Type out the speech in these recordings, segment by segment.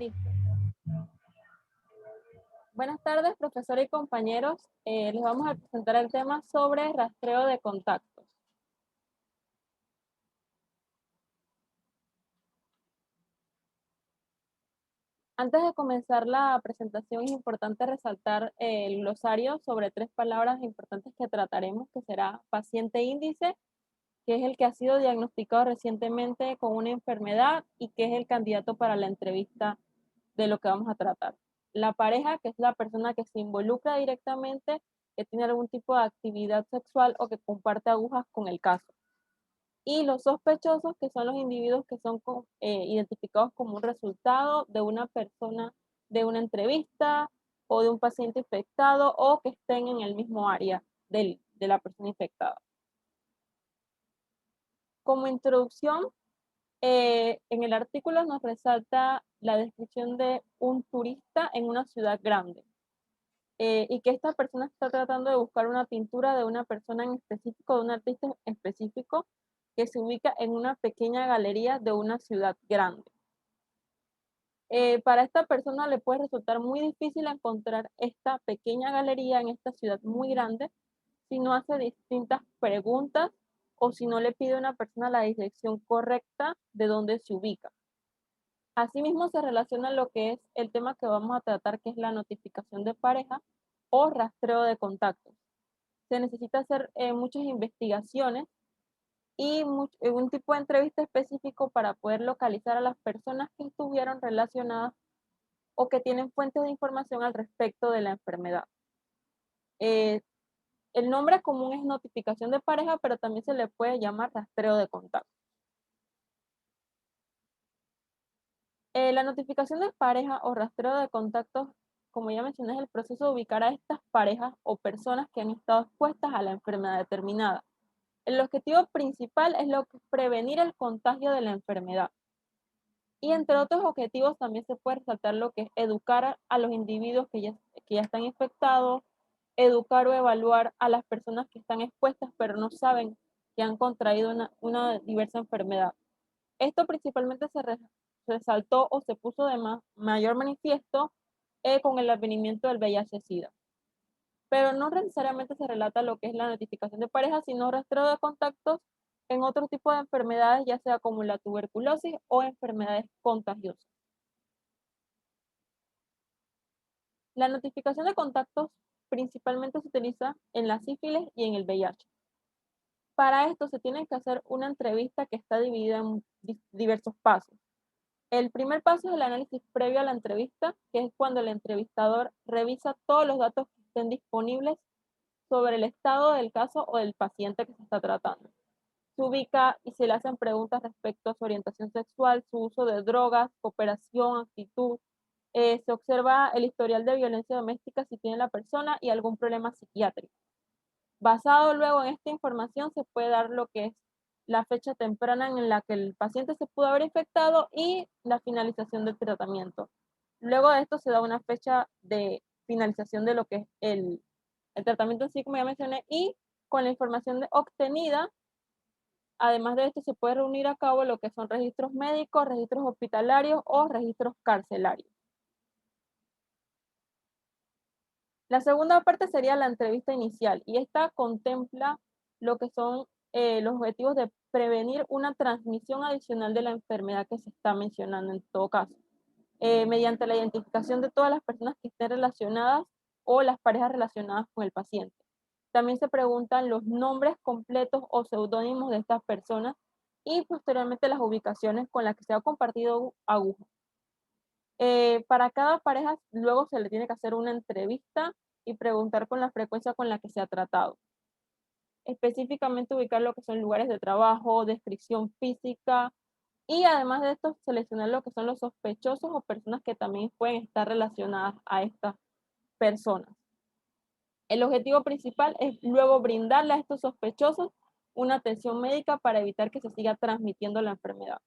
Listo. Buenas tardes, profesora y compañeros. Les vamos a presentar el tema sobre rastreo de contactos. Antes de comenzar la presentación, es importante resaltar el glosario sobre 3 palabras importantes que trataremos, que será paciente índice, que es el que ha sido diagnosticado recientemente con una enfermedad y que es el candidato para la entrevista de lo que vamos a tratar. La pareja, que es la persona que se involucra directamente, que tiene algún tipo de actividad sexual o que comparte agujas con el caso. Y los sospechosos, que son los individuos que son identificados como un resultado de una persona, de una entrevista o de un paciente infectado o que estén en el mismo área de la persona infectada. Como introducción, en el artículo nos resalta la descripción de un turista en una ciudad grande y que esta persona está tratando de buscar una pintura de una persona en específico, de un artista en específico, que se ubica en una pequeña galería de una ciudad grande. Para esta persona le puede resultar muy difícil encontrar esta pequeña galería en esta ciudad muy grande si no hace distintas preguntas o si no le pide a una persona la dirección correcta de dónde se ubica. Asimismo, se relaciona lo que es el tema que vamos a tratar, que es la notificación de pareja o rastreo de contactos. Se necesita hacer muchas investigaciones y un tipo de entrevista específico para poder localizar a las personas que estuvieron relacionadas o que tienen fuentes de información al respecto de la enfermedad. Eh, el nombre común es notificación de pareja, pero también se le puede llamar rastreo de contactos. La notificación de pareja o rastreo de contactos, como ya mencioné, es el proceso de ubicar a estas parejas o personas que han estado expuestas a la enfermedad determinada. El objetivo principal es lo que es prevenir el contagio de la enfermedad. Y entre otros objetivos también se puede resaltar lo que es educar a los individuos que ya están infectados, educar o evaluar a las personas que están expuestas pero no saben que han contraído una diversa enfermedad. Esto principalmente resaltó o se puso de mayor manifiesto con el advenimiento del VIH-Sida. Pero no necesariamente se relata lo que es la notificación de pareja, sino rastreo de contactos en otro tipo de enfermedades, ya sea como la tuberculosis o enfermedades contagiosas. La notificación de contactos principalmente se utiliza en la sífilis y en el VIH. Para esto se tiene que hacer una entrevista que está dividida en diversos pasos. El primer paso es el análisis previo a la entrevista, que es cuando el entrevistador revisa todos los datos que estén disponibles sobre el estado del caso o del paciente que se está tratando. Se ubica y se le hacen preguntas respecto a su orientación sexual, su uso de drogas, cooperación, actitud. Se observa el historial de violencia doméstica si tiene la persona y algún problema psiquiátrico. Basado luego en esta información se puede dar lo que es la fecha temprana en la que el paciente se pudo haber infectado y la finalización del tratamiento. Luego de esto se da una fecha de finalización de lo que es el tratamiento así como ya mencioné, y con la información obtenida, además de esto se puede reunir a cabo lo que son registros médicos, registros hospitalarios o registros carcelarios. La segunda parte sería la entrevista inicial y esta contempla lo que son los objetivos de prevenir una transmisión adicional de la enfermedad que se está mencionando en todo caso, mediante la identificación de todas las personas que estén relacionadas o las parejas relacionadas con el paciente. También se preguntan los nombres completos o seudónimos de estas personas y posteriormente las ubicaciones con las que se ha compartido aguja. Para cada pareja luego se le tiene que hacer una entrevista y preguntar con la frecuencia con la que se ha tratado. Específicamente ubicar lo que son lugares de trabajo, descripción física y además de esto seleccionar lo que son los sospechosos o personas que también pueden estar relacionadas a estas personas. El objetivo principal es luego brindarle a estos sospechosos una atención médica para evitar que se siga transmitiendo la enfermedad.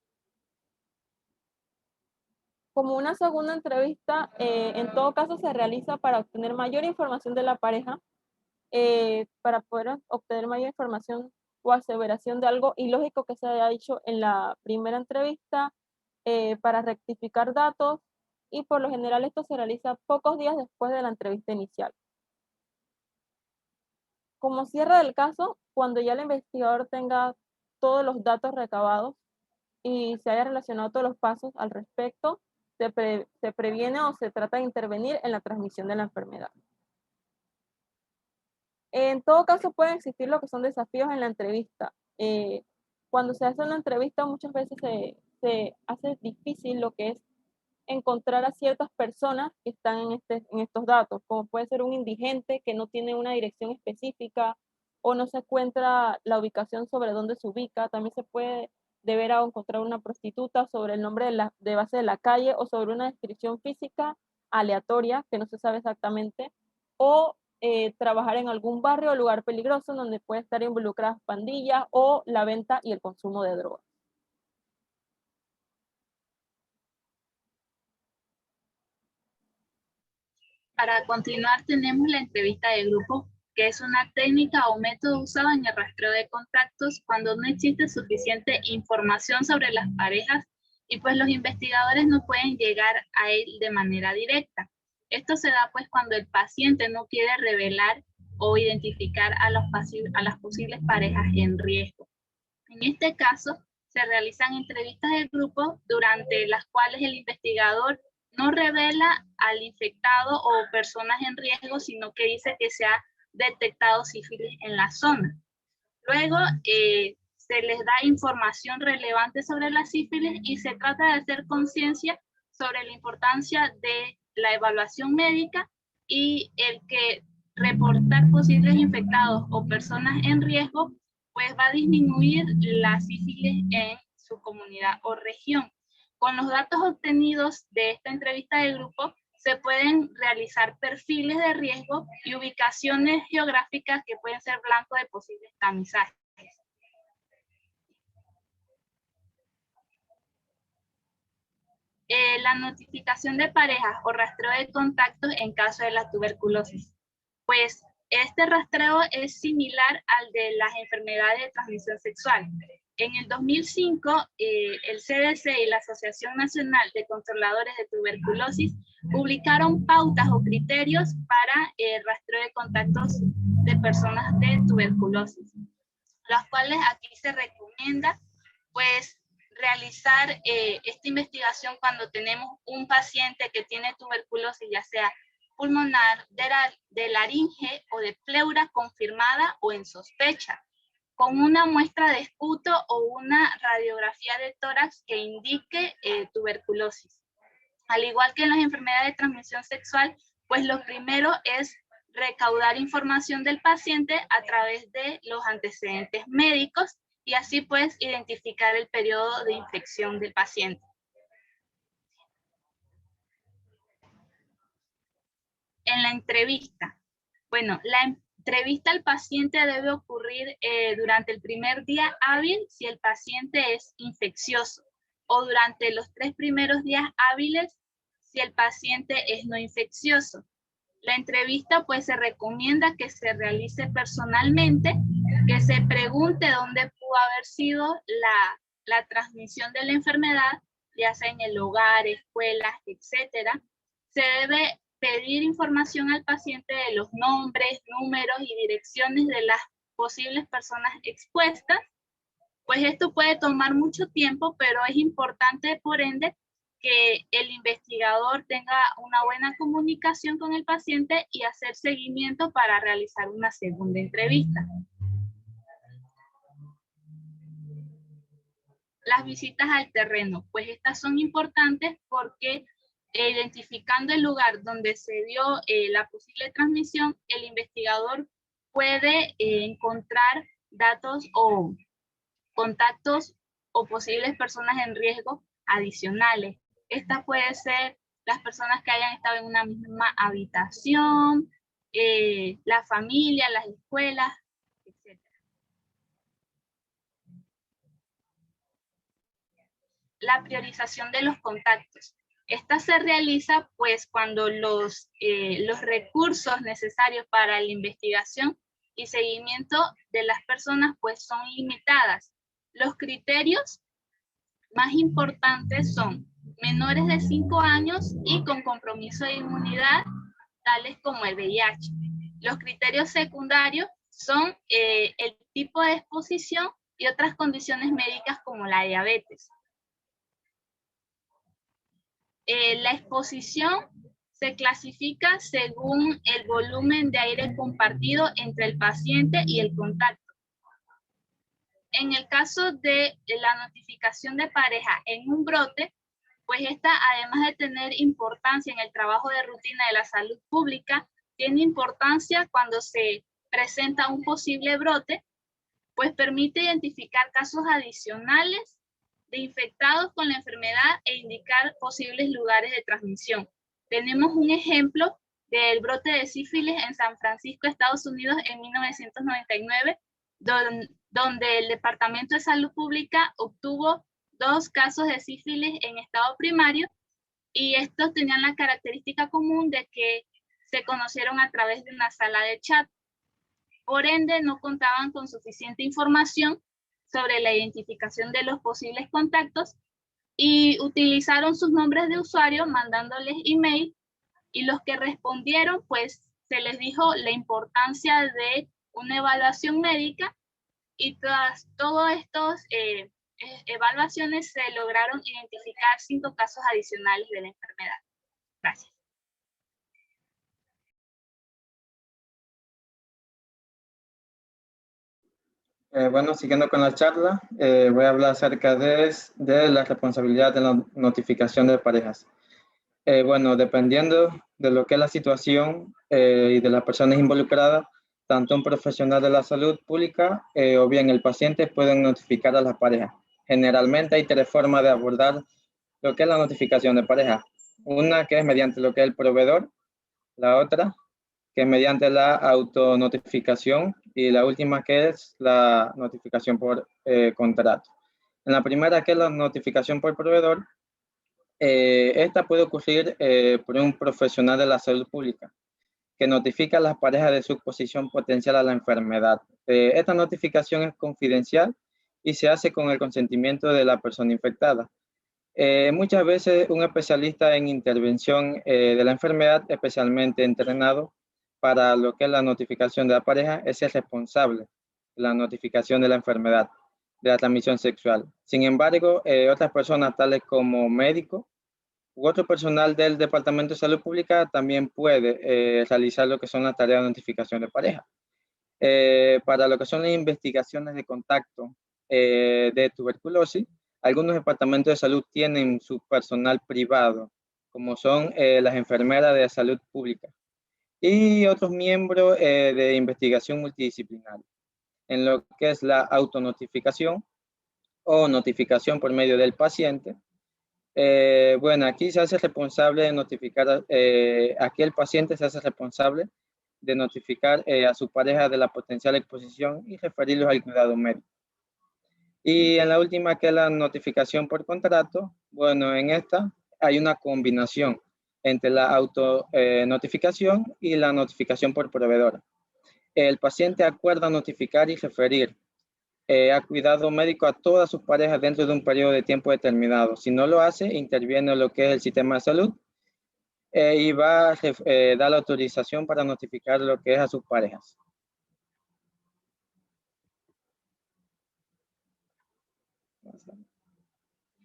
Como una segunda entrevista, en todo caso se realiza para obtener mayor información de la pareja, para poder obtener mayor información o aseveración de algo ilógico que se haya dicho en la primera entrevista, para rectificar datos y por lo general esto se realiza pocos días después de la entrevista inicial. Como cierre del caso, cuando ya el investigador tenga todos los datos recabados y se haya relacionado todos los pasos al respecto, se previene o se trata de intervenir en la transmisión de la enfermedad. En todo caso, pueden existir lo que son desafíos en la entrevista. Cuando se hace una entrevista, muchas veces se hace difícil lo que es encontrar a ciertas personas que están en estos datos, como puede ser un indigente que no tiene una dirección específica o no se encuentra la ubicación sobre dónde se ubica. También se puede deber a encontrar una prostituta sobre el nombre de base de la calle o sobre una descripción física aleatoria que no se sabe exactamente, o trabajar en algún barrio o lugar peligroso donde puede estar involucradas pandillas o la venta y el consumo de drogas. Para continuar, tenemos la entrevista de grupo, que es una técnica o método usado en el rastreo de contactos cuando no existe suficiente información sobre las parejas y pues los investigadores no pueden llegar a él de manera directa. Esto se da pues cuando el paciente no quiere revelar o identificar a las posibles parejas en riesgo. En este caso, se realizan entrevistas de grupo durante las cuales el investigador no revela al infectado o personas en riesgo, sino que dice que se ha detectado sífilis en la zona. Luego, se les da información relevante sobre la sífilis y se trata de hacer conciencia sobre la importancia de la evaluación médica y el que reportar posibles infectados o personas en riesgo pues va a disminuir la sífilis en su comunidad o región. Con los datos obtenidos de esta entrevista de grupo, se pueden realizar perfiles de riesgo y ubicaciones geográficas que pueden ser blanco de posibles tamizajes. La notificación de parejas o rastreo de contactos en caso de la tuberculosis. Pues este rastreo es similar al de las enfermedades de transmisión sexual. En el 2005, el CDC y la Asociación Nacional de Controladores de Tuberculosis publicaron pautas o criterios para el rastreo de contactos de personas de tuberculosis, las cuales aquí se recomienda pues realizar esta investigación cuando tenemos un paciente que tiene tuberculosis, ya sea pulmonar, de laringe o de pleura confirmada o en sospecha, con una muestra de esputo o una radiografía de tórax que indique tuberculosis. Al igual que en las enfermedades de transmisión sexual, pues lo primero es recaudar información del paciente a través de los antecedentes médicos y así pues identificar el periodo de infección del paciente. En la entrevista, bueno, la entrevista al paciente debe ocurrir durante el primer día hábil si el paciente es infeccioso o durante los 3 primeros días hábiles si el paciente es no infeccioso. La entrevista pues se recomienda que se realice personalmente, que se pregunte dónde pudo haber sido la transmisión de la enfermedad, ya sea en el hogar, escuelas, etcétera. Se debe pedir información al paciente de los nombres, números y direcciones de las posibles personas expuestas. Pues esto puede tomar mucho tiempo, pero es importante por ende que el investigador tenga una buena comunicación con el paciente y hacer seguimiento para realizar una segunda entrevista. Las visitas al terreno, pues estas son importantes porque identificando el lugar donde se dio la posible transmisión, el investigador puede encontrar datos o contactos o posibles personas en riesgo adicionales. Estas pueden ser las personas que hayan estado en una misma habitación, la familia, las escuelas, etc. La priorización de los contactos. Esta se realiza pues cuando los recursos necesarios para la investigación y seguimiento de las personas pues son limitadas. Los criterios más importantes son menores de 5 años y con compromiso de inmunidad, tales como el VIH. Los criterios secundarios son el tipo de exposición y otras condiciones médicas como la diabetes. La exposición se clasifica según el volumen de aire compartido entre el paciente y el contacto. En el caso de la notificación de pareja en un brote, pues esta, además de tener importancia en el trabajo de rutina de la salud pública, tiene importancia cuando se presenta un posible brote, pues permite identificar casos adicionales de infectados con la enfermedad e indicar posibles lugares de transmisión. Tenemos un ejemplo del brote de sífilis en San Francisco, Estados Unidos, en 1999, donde el Departamento de Salud Pública obtuvo 2 casos de sífilis en estado primario, y estos tenían la característica común de que se conocieron a través de una sala de chat. Por ende, no contaban con suficiente información sobre la identificación de los posibles contactos y utilizaron sus nombres de usuario mandándoles email, y los que respondieron, pues se les dijo la importancia de una evaluación médica, y tras todas estas evaluaciones se lograron identificar 5 casos adicionales de la enfermedad. Gracias. Bueno, siguiendo con la charla, voy a hablar acerca de la responsabilidad de la notificación de parejas. Bueno, dependiendo de lo que es la situación y de las personas involucradas, tanto un profesional de la salud pública o bien el paciente pueden notificar a las parejas. Generalmente hay 3 formas de abordar lo que es la notificación de pareja. Una que es mediante lo que es el proveedor, la otra que es mediante la autonotificación, y la última que es la notificación por contrato. En la primera, que es la notificación por proveedor, esta puede ocurrir por un profesional de la salud pública que notifica a las parejas de su exposición potencial a la enfermedad. Esta notificación es confidencial y se hace con el consentimiento de la persona infectada. Muchas veces un especialista en intervención de la enfermedad, especialmente entrenado para lo que es la notificación de la pareja, es el responsable de la notificación de la enfermedad de la transmisión sexual. Sin embargo, otras personas tales como médicos u otro personal del Departamento de Salud Pública también puede realizar lo que son las tareas de notificación de pareja. Para lo que son las investigaciones de contacto de tuberculosis, algunos departamentos de salud tienen su personal privado, como son las enfermeras de salud pública y otros miembros de investigación multidisciplinaria. En lo que es la autonotificación o notificación por medio del paciente, bueno, aquí se hace responsable de notificar, aquí el paciente se hace responsable de notificar a su pareja de la potencial exposición y referirlos al cuidado médico. Y en la última, que es la notificación por contrato, bueno, en esta hay una combinación entre la autonotificación y la notificación por proveedor. El paciente acuerda notificar y referir a cuidado médico a todas sus parejas dentro de un periodo de tiempo determinado. Si no lo hace, interviene lo que es el sistema de salud y va a dar la autorización para notificar lo que es a sus parejas.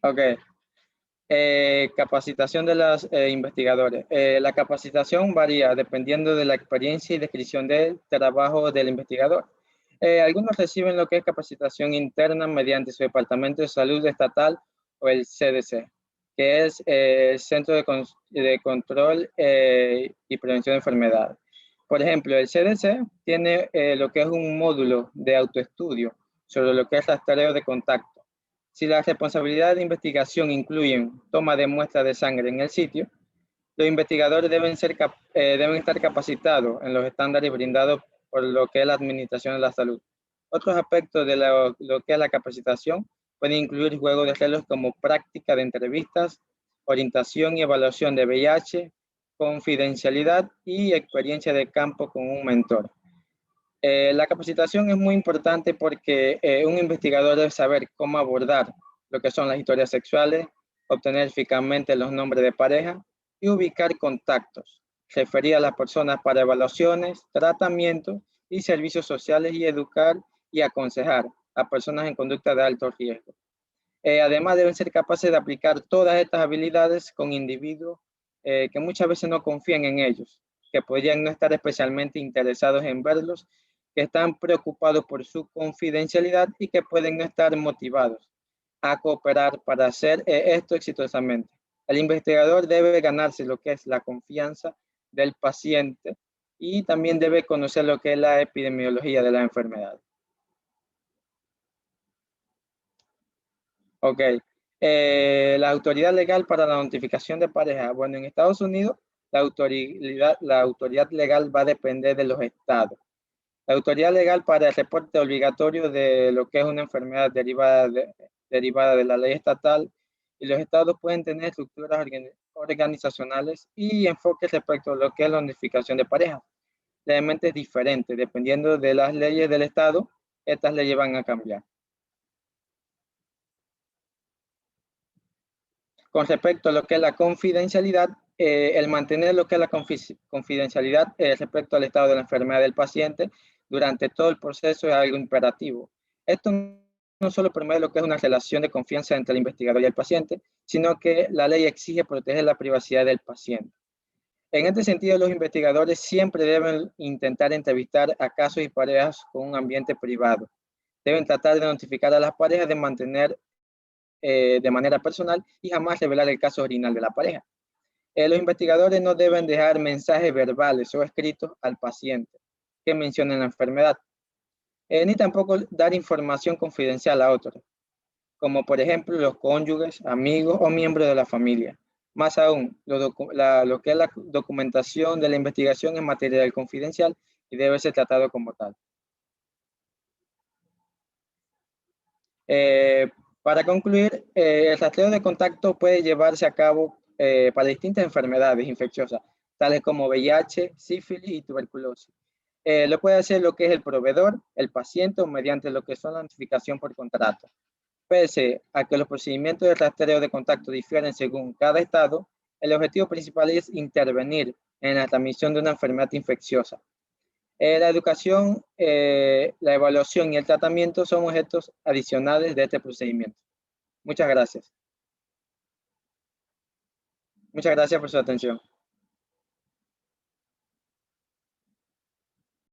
Ok. Capacitación de los investigadores. La capacitación varía dependiendo de la experiencia y descripción del trabajo del investigador. Algunos reciben lo que es capacitación interna mediante su departamento de salud estatal o el CDC, que es el Centro de Control y Prevención de Enfermedades. Por ejemplo, el CDC tiene lo que es un módulo de autoestudio sobre lo que es rastreo de contacto. Si las responsabilidades de investigación incluyen toma de muestras de sangre en el sitio, los investigadores deben estar capacitados en los estándares brindados por lo que es la Administración de la Salud. Otros aspectos de lo que es la capacitación pueden incluir juegos de reloj como práctica de entrevistas, orientación y evaluación de VIH, confidencialidad y experiencia de campo con un mentor. La capacitación es muy importante porque un investigador debe saber cómo abordar lo que son las historias sexuales, obtener eficazmente los nombres de pareja y ubicar contactos, referir a las personas para evaluaciones, tratamientos y servicios sociales y educar y aconsejar a personas en conducta de alto riesgo. Además, deben ser capaces de aplicar todas estas habilidades con individuos que muchas veces no confían en ellos, que podrían no estar especialmente interesados en verlos, que están preocupados por su confidencialidad y que pueden no estar motivados a cooperar para hacer esto exitosamente. El investigador debe ganarse lo que es la confianza del paciente y también debe conocer lo que es la epidemiología de la enfermedad. Ok. La autoridad legal para la notificación de pareja. Bueno, en Estados Unidos, la autoridad legal va a depender de los estados. La autoridad legal para el reporte obligatorio de lo que es una enfermedad derivada de la ley estatal, y los estados pueden tener estructuras organizacionales y enfoques respecto a lo que es la notificación de pareja. Realmente es diferente, dependiendo de las leyes del estado, estas leyes van a cambiar. Con respecto a lo que es la confidencialidad, el mantener lo que es la confidencialidad respecto al estado de la enfermedad del paciente durante todo el proceso es algo imperativo. Esto no solo permite lo que es una relación de confianza entre el investigador y el paciente, sino que la ley exige proteger la privacidad del paciente. En este sentido, los investigadores siempre deben intentar entrevistar a casos y parejas con un ambiente privado. Deben tratar de notificar a las parejas de mantener de manera personal y jamás revelar el caso original de la pareja. Los investigadores no deben dejar mensajes verbales o escritos al paciente que mencionen la enfermedad, ni tampoco dar información confidencial a otros, como por ejemplo los cónyuges, amigos o miembros de la familia. Más aún, lo que es la documentación de la investigación es material confidencial y debe ser tratado como tal. Para concluir, el rastreo de contacto puede llevarse a cabo para distintas enfermedades infecciosas, tales como VIH, sífilis y tuberculosis. Lo puede hacer lo que es el proveedor, el paciente o mediante lo que son la notificación por contrato. Pese a que los procedimientos de rastreo de contacto difieren según cada estado, el objetivo principal es intervenir en la transmisión de una enfermedad infecciosa. La educación, la evaluación y el tratamiento son objetos adicionales de este procedimiento. Muchas gracias. Muchas gracias por su atención.